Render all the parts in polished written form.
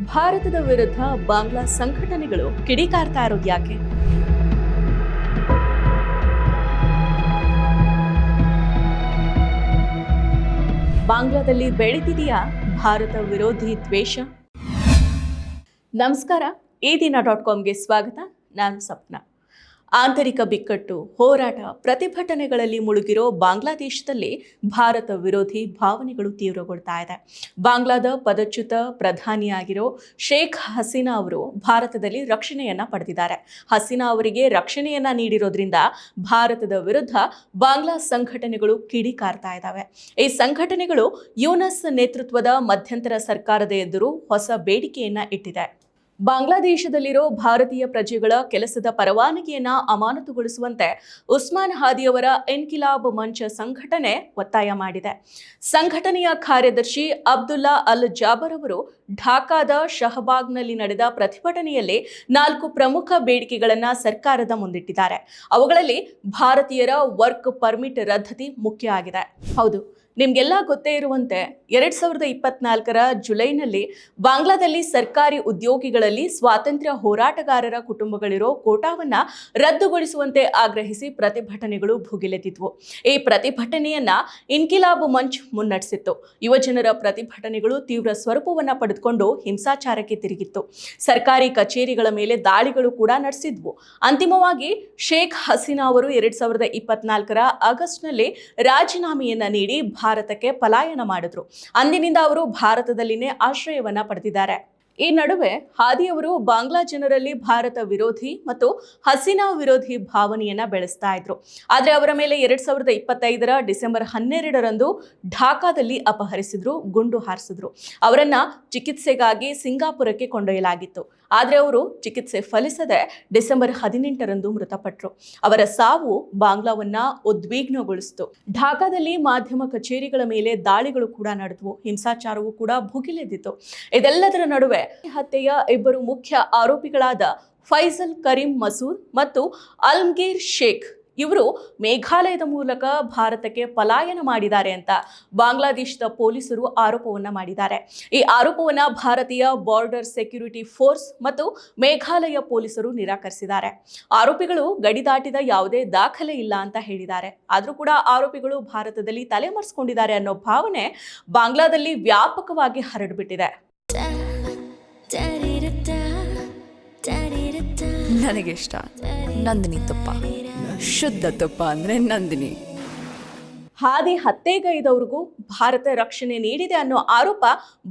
ಭಾರತದ ವಿರುದ್ಧ ಬಾಂಗ್ಲಾ ಸಂಘಟನೆಗಳು ಕಿಡಿಕಾರ್ತಾ ಇರೋದು ಯಾಕೆ? ಬಾಂಗ್ಲಾದಲ್ಲಿ ಬೆಳೀತಿದೆಯಾ ಭಾರತ ವಿರೋಧಿ ದ್ವೇಷ? ನಮಸ್ಕಾರ, ಈ ದಿನ.comಗೆ ಸ್ವಾಗತ. ನಾನು ಸಪ್ನ. ಆಂತರಿಕ ಬಿಕ್ಕಟ್ಟು, ಹೋರಾಟ, ಪ್ರತಿಭಟನೆಗಳಲ್ಲಿ ಮುಳುಗಿರೋ ಬಾಂಗ್ಲಾದೇಶದಲ್ಲಿ ಭಾರತ ವಿರೋಧಿ ಭಾವನೆಗಳು ತೀವ್ರಗೊಳ್ತಾ ಇದೆ. ಬಾಂಗ್ಲಾದ ಪದಚ್ಯುತ ಪ್ರಧಾನಿಯಾಗಿರೋ ಶೇಖ್ ಹಸೀನಾ ಅವರು ಭಾರತದಲ್ಲಿ ರಕ್ಷಣೆಯನ್ನ ಪಡೆದಿದ್ದಾರೆ. ಹಸೀನಾ ಅವರಿಗೆ ರಕ್ಷಣೆಯನ್ನ ನೀಡಿರೋದ್ರಿಂದ ಭಾರತದ ವಿರುದ್ಧ ಬಾಂಗ್ಲಾ ಸಂಘಟನೆಗಳು ಕಿಡಿಕಾರ್ತಾ ಇದ್ದಾವೆ. ಈ ಸಂಘಟನೆಗಳು ಯೂನಸ್ ನೇತೃತ್ವದ ಮಧ್ಯಂತರ ಸರ್ಕಾರದ ಎದುರು ಹೊಸ ಬೇಡಿಕೆಯನ್ನ ಇಟ್ಟಿದೆ. ಬಾಂಗ್ಲಾದೇಶದಲ್ಲಿರೋ ಭಾರತೀಯ ಪ್ರಜೆಗಳ ಕೆಲಸದ ಪರವಾನಗಿಯನ್ನ ಅಮಾನತುಗೊಳಿಸುವಂತೆ ಉಸ್ಮಾನ್ ಹಾದಿಯವರ ಇನ್ಕಿಲಾಬ್ ಮಂಚ್ ಸಂಘಟನೆ ಒತ್ತಾಯ ಮಾಡಿದೆ. ಸಂಘಟನೆಯ ಕಾರ್ಯದರ್ಶಿ ಅಬ್ದುಲ್ಲಾ ಅಲ್ ಜಾಬರ್ ಅವರು ಢಾಕಾದ ಶಹಬಾಗ್ನಲ್ಲಿ ನಡೆದ ಪ್ರತಿಭಟನೆಯಲ್ಲಿ 4 ಪ್ರಮುಖ ಬೇಡಿಕೆಗಳನ್ನು ಸರ್ಕಾರದ ಮುಂದಿಟ್ಟಿದ್ದಾರೆ. ಅವುಗಳಲ್ಲಿ ಭಾರತೀಯರ ವರ್ಕ್ ಪರ್ಮಿಟ್ ರದ್ದತಿ ಮುಖ್ಯ ಆಗಿದೆ. ಹೌದು, ನಿಮ್ಗೆಲ್ಲ ಗೊತ್ತೇ ಇರುವಂತೆ 2024ರ ಜುಲೈನಲ್ಲಿ ಬಾಂಗ್ಲಾದಲ್ಲಿ ಸರ್ಕಾರಿ ಉದ್ಯೋಗಿಗಳಲ್ಲಿ ಸ್ವಾತಂತ್ರ್ಯ ಹೋರಾಟಗಾರರ ಕುಟುಂಬಗಳಿರೋ ಕೋಟಾವನ್ನ ರದ್ದುಗೊಳಿಸುವಂತೆ ಆಗ್ರಹಿಸಿ ಪ್ರತಿಭಟನೆಗಳು ಭುಗಿಲೆದ್ದಿದ್ವು. ಈ ಪ್ರತಿಭಟನೆಯನ್ನ ಇನ್ಕಿಲಾಬ್ ಮಂಚ್ ಮುನ್ನಡೆಸಿತ್ತು. ಯುವಜನರ ಪ್ರತಿಭಟನೆಗಳು ತೀವ್ರ ಸ್ವರೂಪವನ್ನ ಪಡೆದುಕೊಂಡು ಹಿಂಸಾಚಾರಕ್ಕೆ ತಿರುಗಿತ್ತು. ಸರ್ಕಾರಿ ಕಚೇರಿಗಳ ಮೇಲೆ ದಾಳಿಗಳು ಕೂಡ ನಡೆಸಿದ್ವು. ಅಂತಿಮವಾಗಿ ಶೇಖ್ ಹಸೀನಾ ಅವರು 2024ರ ಆಗಸ್ಟ್ನಲ್ಲಿ ರಾಜೀನಾಮೆಯನ್ನ ನೀಡಿ ಭಾರತಕ್ಕೆ ಪಲಾಯನ ಮಾಡಿದ್ರು. ಅಂದಿನಿಂದ ಅವರು ಭಾರತದಲ್ಲಿನೇ ಆಶ್ರಯವನ್ನ ಪಡೆದಿದ್ದಾರೆ. ಈ ನಡುವೆ ಹಾದಿಯವರು ಬಾಂಗ್ಲಾ ಜನರಲ್ಲಿ ಭಾರತ ವಿರೋಧಿ ಮತ್ತು ಹಸೀನಾ ವಿರೋಧಿ ಭಾವನೆಯನ್ನ ಬೆಳೆಸ್ತಾ ಇದ್ರು. ಆದ್ರೆ ಅವರ ಮೇಲೆ 2025ರ ಡಿಸೆಂಬರ್ 12ರಂದು ಢಾಕಾದಲ್ಲಿ ಅಪಹರಿಸಿದ್ರು, ಗುಂಡು ಹಾರಿಸಿದ್ರು. ಅವರನ್ನ ಚಿಕಿತ್ಸೆಗಾಗಿ ಸಿಂಗಾಪುರಕ್ಕೆ ಕೊಂಡೊಯ್ಯಲಾಗಿತ್ತು. ಆದ್ರೆ ಅವರು ಚಿಕಿತ್ಸೆ ಫಲಿಸದೆ ಡಿಸೆಂಬರ್ 18ರಂದು ಮೃತಪಟ್ಟರು. ಅವರ ಸಾವು ಬಾಂಗ್ಲಾವನ್ನ ಉದ್ವಿಗ್ನಗೊಳಿಸಿತು. ಢಾಕಾದಲ್ಲಿ ಮಾಧ್ಯಮ ಕಚೇರಿಗಳ ಮೇಲೆ ದಾಳಿಗಳು ಕೂಡ ನಡೆದವು. ಹಿಂಸಾಚಾರವೂ ಕೂಡ ಭುಗಿಲೆದ್ದಿತು. ಇದೆಲ್ಲದರ ನಡುವೆ ಹತ್ಯೆಯ 2 ಮುಖ್ಯ ಆರೋಪಿಗಳಾದ ಫೈಸಲ್ ಕರೀಂ ಮಸೂದ್ ಮತ್ತು ಅಲ್ಮ್ಗೀರ್ ಶೇಖ್ ಇವರು ಮೇಘಾಲಯದ ಮೂಲಕ ಭಾರತಕ್ಕೆ ಪಲಾಯನ ಮಾಡಿದ್ದಾರೆ ಅಂತ ಬಾಂಗ್ಲಾದೇಶದ ಪೊಲೀಸರು ಆರೋಪವನ್ನ ಮಾಡಿದ್ದಾರೆ. ಈ ಆರೋಪವನ್ನ ಭಾರತೀಯ ಬಾರ್ಡರ್ ಸೆಕ್ಯೂರಿಟಿ ಫೋರ್ಸ್ ಮತ್ತು ಮೇಘಾಲಯ ಪೊಲೀಸರು ನಿರಾಕರಿಸಿದ್ದಾರೆ. ಆರೋಪಿಗಳು ಗಡಿ ದಾಟಿದ ಯಾವುದೇ ದಾಖಲೆ ಇಲ್ಲ ಅಂತ ಹೇಳಿದ್ದಾರೆ. ಆದರೂ ಕೂಡ ಆರೋಪಿಗಳು ಭಾರತದಲ್ಲಿ ತಲೆಮರೆಸಿಕೊಂಡಿದ್ದಾರೆ ಅನ್ನೋ ಭಾವನೆ ಬಾಂಗ್ಲಾದಲ್ಲಿ ವ್ಯಾಪಕವಾಗಿ ಹರಡಿಬಿಟ್ಟಿದೆ. ನನಗಿಷ್ಟ ನಂದಿನಿ ತುಪ್ಪ, ಶುದ್ಧ ತುಪ್ಪ ಅಂದರೆ ನಂದಿನಿ. ಹಾದಿ ಹತ್ಯೆಗೈದವ್ರಿಗೂ ಭಾರತ ರಕ್ಷಣೆ ನೀಡಿದೆ ಅನ್ನೋ ಆರೋಪ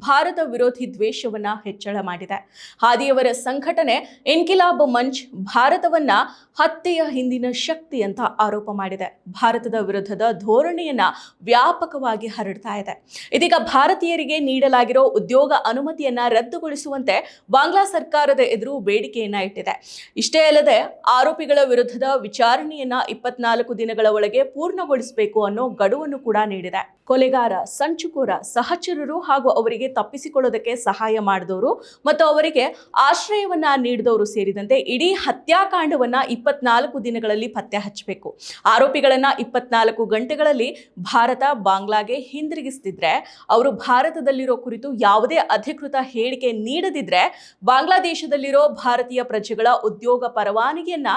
ಭಾರತ ವಿರೋಧಿ ದ್ವೇಷವನ್ನ ಹೆಚ್ಚಳ ಮಾಡಿದೆ. ಹಾದಿಯವರ ಸಂಘಟನೆ ಇನ್ಕಿಲಾಬ್ ಮಂಚ್ ಭಾರತವನ್ನ ಹತ್ಯೆಯ ಹಿಂದಿನ ಶಕ್ತಿ ಅಂತ ಆರೋಪ ಮಾಡಿದೆ. ಭಾರತದ ವಿರುದ್ಧದ ಧೋರಣೆಯನ್ನ ವ್ಯಾಪಕವಾಗಿ ಹರಡ್ತಾ ಇದೆ. ಇದೀಗ ಭಾರತೀಯರಿಗೆ ನೀಡಲಾಗಿರೋ ಉದ್ಯೋಗ ಅನುಮತಿಯನ್ನ ರದ್ದುಗೊಳಿಸುವಂತೆ ಬಾಂಗ್ಲಾ ಸರ್ಕಾರದ ಎದುರು ಬೇಡಿಕೆಯನ್ನ ಇಟ್ಟಿದೆ. ಇಷ್ಟೇ ಅಲ್ಲದೆ ಆರೋಪಿಗಳ ವಿರುದ್ಧದ ವಿಚಾರಣೆಯನ್ನ 24 ದಿನಗಳ ಒಳಗೆ ಪೂರ್ಣಗೊಳಿಸಬೇಕು ಅನ್ನೋ ಗಡುವನ್ನು ಕೂಡ ನೀಡಿದೆ. ಕೊಲೆಗಾರ, ಸಂಚುಕೋರ, ಸಹಚರರು ಹಾಗೂ ಅವರಿಗೆ ತಪ್ಪಿಸಿಕೊಳ್ಳೋದಕ್ಕೆ ಸಹಾಯ ಮಾಡಿದವರು ಮತ್ತು ಅವರಿಗೆ ಆಶ್ರಯವನ್ನ ನೀಡಿದವರು ಸೇರಿದಂತೆ ಇಡೀ ಹತ್ಯಾಕಾಂಡವನ್ನ 24 ದಿನಗಳಲ್ಲಿ ಪತ್ತೆ ಹಚ್ಚಬೇಕು. ಆರೋಪಿಗಳನ್ನ 24 ಗಂಟೆಗಳಲ್ಲಿ ಭಾರತ ಬಾಂಗ್ಲಾಗೆ ಹಿಂದಿರುಗಿಸ್ತಿದ್ರೆ, ಅವರು ಭಾರತದಲ್ಲಿರೋ ಕುರಿತು ಯಾವುದೇ ಅಧಿಕೃತ ಹೇಳಿಕೆ ನೀಡದಿದ್ರೆ ಬಾಂಗ್ಲಾದೇಶದಲ್ಲಿರೋ ಭಾರತೀಯ ಪ್ರಜೆಗಳ ಉದ್ಯೋಗ ಪರವಾನಗಿಯನ್ನ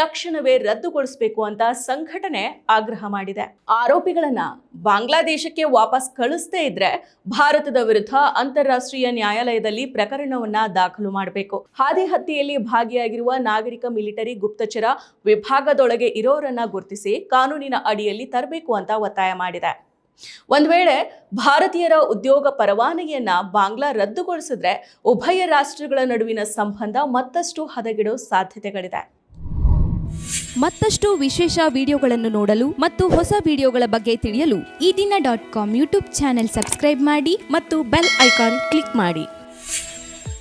ತಕ್ಷಣವೇ ರದ್ದುಗೊಳಿಸಬೇಕು ಅಂತ ಸಂಘಟನೆ ಆಗ್ರಹ ಮಾಡಿದೆ. ಆರೋಪಿಗಳನ್ನ ಬಾಂಗ್ಲಾದೇಶಕ್ಕೆ ವಾಪಸ್ ಕಳಿಸದೇ ಇದ್ರೆ ಭಾರತದ ವಿರುದ್ಧ ಅಂತಾರಾಷ್ಟ್ರೀಯ ನ್ಯಾಯಾಲಯದಲ್ಲಿ ಪ್ರಕರಣವನ್ನ ದಾಖಲು ಮಾಡಬೇಕು. ಹಾದಿ ಹತ್ಯೆಯಲ್ಲಿ ಭಾಗಿಯಾಗಿರುವ ನಾಗರಿಕ ಮಿಲಿಟರಿ ಗುಪ್ತಚರ ವಿಭಾಗದೊಳಗೆ ಇರೋರನ್ನ ಗುರುತಿಸಿ ಕಾನೂನಿನ ಅಡಿಯಲ್ಲಿ ತರಬೇಕು ಅಂತ ಒತ್ತಾಯ ಮಾಡಿದೆ. ಒಂದು ವೇಳೆ ಭಾರತೀಯರ ಉದ್ಯೋಗ ಪರವಾನಗಿಯನ್ನ ಬಾಂಗ್ಲಾ ರದ್ದುಗೊಳಿಸಿದ್ರೆ ಉಭಯ ರಾಷ್ಟ್ರಗಳ ನಡುವಿನ ಸಂಬಂಧ ಮತ್ತಷ್ಟು ಹದಗೆಡೋ ಸಾಧ್ಯತೆಗಳಿದೆ. ಮತ್ತಷ್ಟು ವಿಶೇಷ ವಿಡಿಯೋಗಳನ್ನು ನೋಡಲು ಮತ್ತು ಹೊಸ ವಿಡಿಯೋಗಳ ಬಗ್ಗೆ ತಿಳಿಯಲು ಈ ದಿನ.com ಯೂಟ್ಯೂಬ್ ಚಾನೆಲ್ ಸಬ್ಸ್ಕ್ರೈಬ್ ಮಾಡಿ ಮತ್ತು ಬೆಲ್ ಐಕಾನ್ ಕ್ಲಿಕ್ ಮಾಡಿ.